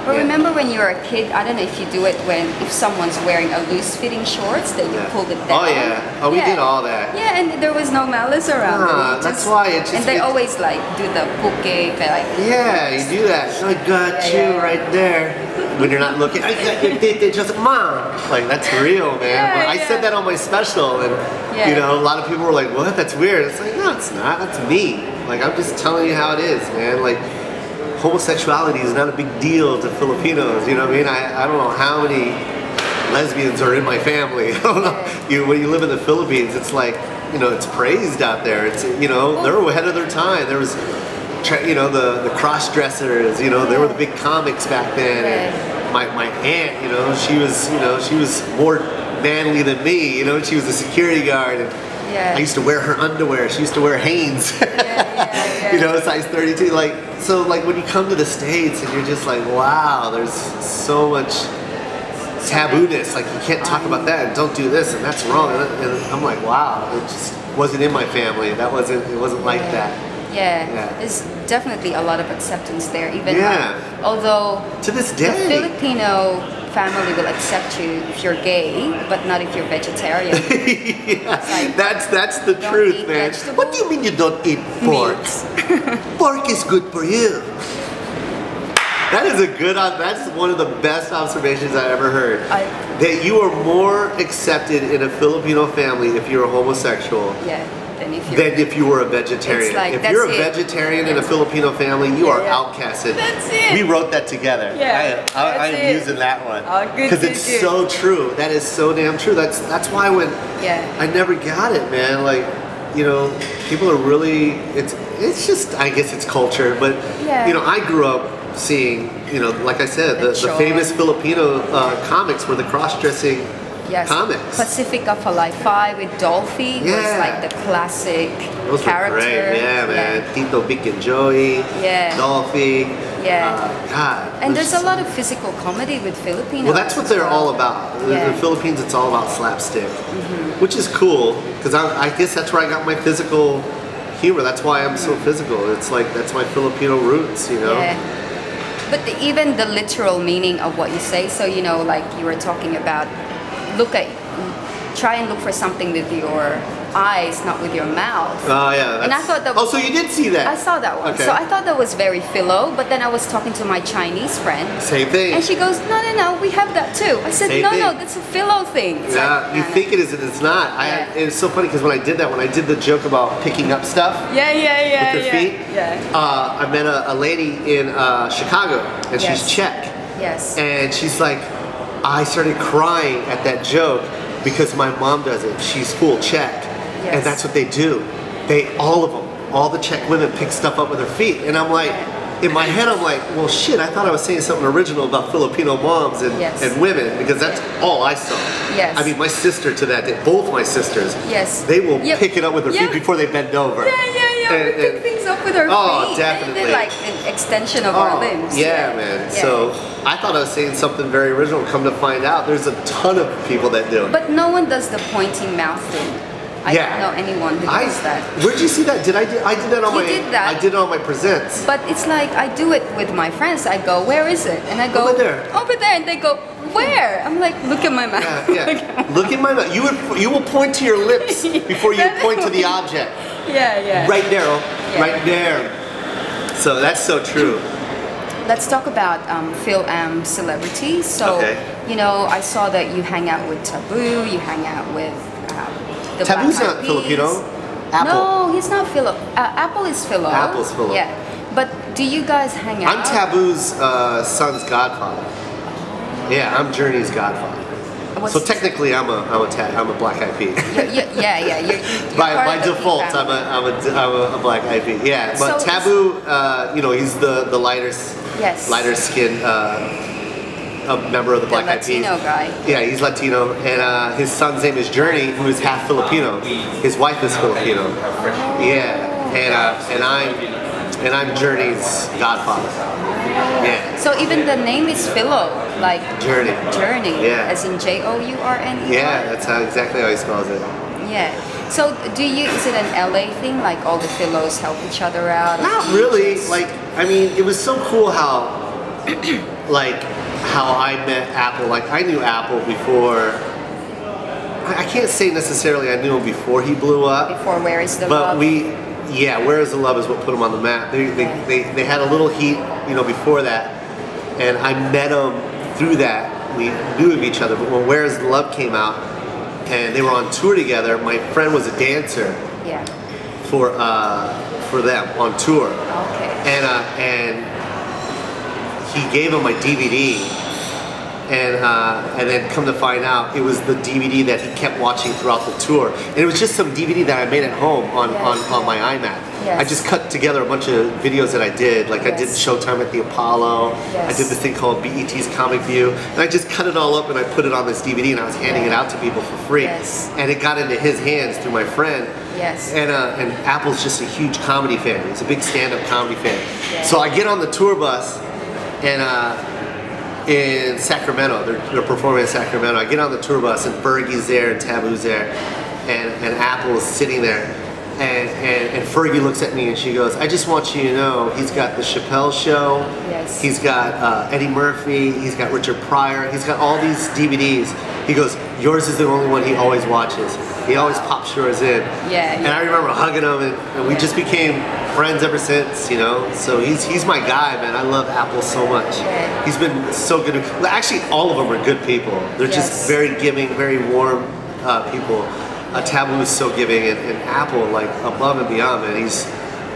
But remember when you were a kid, I don't know if you do it if someone's wearing a loose-fitting shorts, that you pulled it down. Oh yeah. Oh, we did all that. Yeah, and there was no malice around it. That's why it just... And they always like do the puke, like... Yeah, you do that. I got you right there. When you're not looking, I got your dick, just mom. Like, that's real, man. I said that on my special, and you know, a lot of people were like, what? That's weird. It's like, no, it's not. That's me. Like, I'm just telling you how it is, man. Like, homosexuality is not a big deal to Filipinos, you know what I mean? I don't know how many lesbians are in my family. I don't know. When you live in the Philippines, it's like, you know, it's praised out there. It's, you know, they're ahead of their time. There was, you know, the cross-dressers, you know, they were the big comics back then. And my aunt, you know, she was more manly than me, you know, she was a security guard. And I used to wear her underwear. She used to wear Hanes. You know, size 32. Like, so like when you come to the States and you're just like, wow, there's so much taboo-ness. Like, you can't talk about that and don't do this and that's wrong. And I'm like, wow, it just wasn't in my family. It wasn't like that. There's definitely a lot of acceptance there. Even although to this day, the Filipino family will accept you if you're gay, but not if you're vegetarian. Like, that's the truth, man. Vegetables. What do you mean you don't eat pork? Pork is good for you. That is that's one of the best observations I ever heard. That you are more accepted in a Filipino family if you're a homosexual. Than if you were a vegetarian. Like, if you're a vegetarian in a Filipino family, you are outcasted. That's it. We wrote that together. I am using that one because it's so true. That is so damn true. That's why when I never got it, man. Like, you know, people are really. It's just, I guess it's culture, but you know, I grew up seeing, you know, like I said, the famous Filipino comics were the cross-dressing. Comics. Pacifica Falai with Dolphy was like the classic character. Were great. Yeah, man. Tito, Vic, and Joey. Dolphy. God. And there's a lot of physical comedy with Filipinos. Well, that's what they're all about. In the Philippines, it's all about slapstick, which is cool because I guess that's where I got my physical humor. That's why I'm so physical. It's like that's my Filipino roots, you know. But even the literal meaning of what you say. So, you know, like you were talking about. Try and look for something with your eyes, not with your mouth. Oh yeah. And I thought that. So you did see that? I saw that one. Okay. So I thought that was very philo. But then I was talking to my Chinese friend. Same thing. And she goes, no, we have that too. I said, no, that's a philo thing. It's like, you think it is, and it's not. It's so funny because when I did the joke about picking up stuff. With your feet. I met a lady in Chicago, and she's Czech. And she's like. I started crying at that joke because my mom does it. She's full Czech, and that's what they do. All of them, all the Czech women pick stuff up with their feet, and I'm like, in my head, I'm like, well, shit. I thought I was saying something original about Filipino moms and women because that's all I saw. I mean, my sister to that day, both my sisters, they will pick it up with their feet before they bend over. We pick things up with our feet. Oh, definitely. They're like an extension of our limbs. Yeah, man. So I thought I was saying something very original. Come to find out, there's a ton of people that do it. But no one does the pointing mouth thing. I don't know anyone who does that. Where'd you see that? I did that on my. Did that. I did it on my presents. But it's like I do it with my friends. I go, where is it? And I go, over there. Over there. And they go, where? I'm like, look at my mouth. Look at my mouth. You will point to your lips before you point to the object. Right there, right there. So that's so true. Let's talk about Phil-Am celebrities. So, you know, I saw that you hang out with Taboo. You hang out with. Taboo's not Filipino. Apple. No, he's not Philo. Apple is Philo. Apple's Philo. Yeah. But do you guys hang out? I'm Taboo's son's godfather. Yeah, I'm Journey's godfather. So technically, I'm a Black Eyed Pea. You're by default, I'm a Black Eyed Pea. Yeah, but so Taboo, you know, he's the lighter skin. A member of the Black Eyed Peas. Latino guy. Yeah, he's Latino, and his son's name is Journey, who is half Filipino. His wife is Filipino. And I'm Journey's godfather. Yeah. So even the name is Philo, like Journey. As in Journey. Yeah, that's exactly how he spells it. Yeah. So is it an LA thing? Like all the Philos help each other out? Not really. Like, I mean, it was so cool how. like how I met Apple. Like I knew Apple before. I can't say necessarily I knew him before he blew up. Before Where Is the Love? But yeah, Where Is the Love is what put him on the map. They had a little heat, you know, before that, and I met him through that. We knew of each other, but when Where Is the Love came out, and they were on tour together, my friend was a dancer. Yeah. For them on tour. Okay. And he gave him my DVD, and then come to find out, it was the DVD that he kept watching throughout the tour. And it was just some DVD that I made at home on my iMac. Yes. I just cut together a bunch of videos that I did. Like I did Showtime at the Apollo. Yes. I did this thing called BET's Comic View. And I just cut it all up and I put it on this DVD and I was handing it out to people for free. Yes. And it got into his hands through my friend. Yes. And Apple's just a huge comedy fan. He's a big stand-up comedy fan. Yes. So I get on the tour bus and in Sacramento, they're performing in Sacramento. I get on the tour bus and Fergie's there and Taboo's there and Apple is sitting there. And Fergie looks at me and she goes, I just want you to know, he's got the Chappelle Show, yes. He's got Eddie Murphy, he's got Richard Pryor, he's got all these DVDs. He goes, yours is the only one he always watches. He always pops yours in. Yeah. And I remember hugging him and we just became friends ever since, you know. So he's my guy, man. I love Apple so much. Yeah. He's been so good. Actually, all of them are good people. They're just very giving, very warm people. Taboo is so giving, and Apple, like above and beyond, man. He's,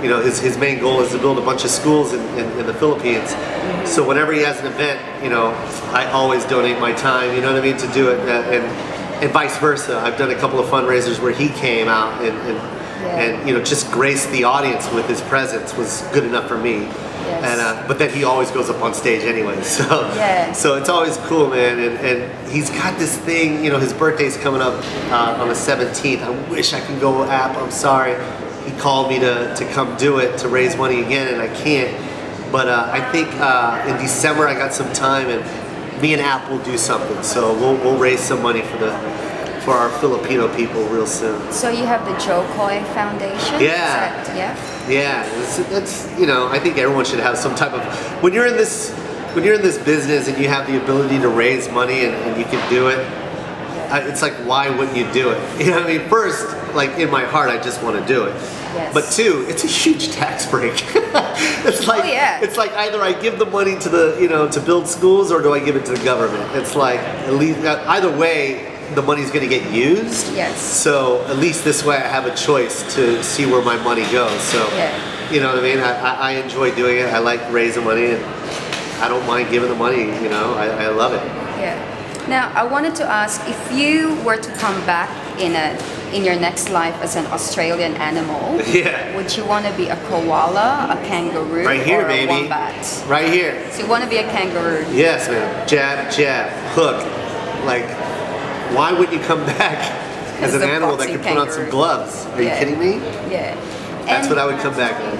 you know, his main goal is to build a bunch of schools in the Philippines. Mm-hmm. So whenever he has an event, you know, I always donate my time, you know what I mean, to do it, and vice versa. I've done a couple of fundraisers where he came out and you know, just graced the audience with his presence was good enough for me. Yes. And but then he always goes up on stage anyway, so so it's always cool, man. And he's got this thing, you know, his birthday's coming up on the 17th. I wish I could go App. I'm sorry. He called me to come do it, to raise money again, and I can't. But I think in December I got some time, and me and App will do something. So we'll raise some money for our Filipino people real soon. So you have the Joe Coy Foundation? Yeah. Yeah, that's, you know, I think everyone should have some type of, when you're in this business and you have the ability to raise money and you can do it, it's like, why wouldn't you do it? You know what I mean? First, like in my heart, I just want to do it. Yes. But two, it's a huge tax break. It's like, it's like either I give the money to the, you know, to build schools, or do I give it to the government? It's like, at least, either way, the money's going to get used. Yes. So at least this way I have a choice to see where my money goes. So, you know what I mean? I enjoy doing it. I like raising money, and I don't mind giving the money, you know. I love it. Yeah. Now, I wanted to ask, if you were to come back in your next life as an Australian animal, would you want to be a koala, a kangaroo, right here, or baby. a wombat? Right here. So you want to be a kangaroo? Yes, man. Jab, jab, hook. Like, why would you come back as an animal that can put on some gloves? Are you kidding me? Yeah. That's what I would come back with.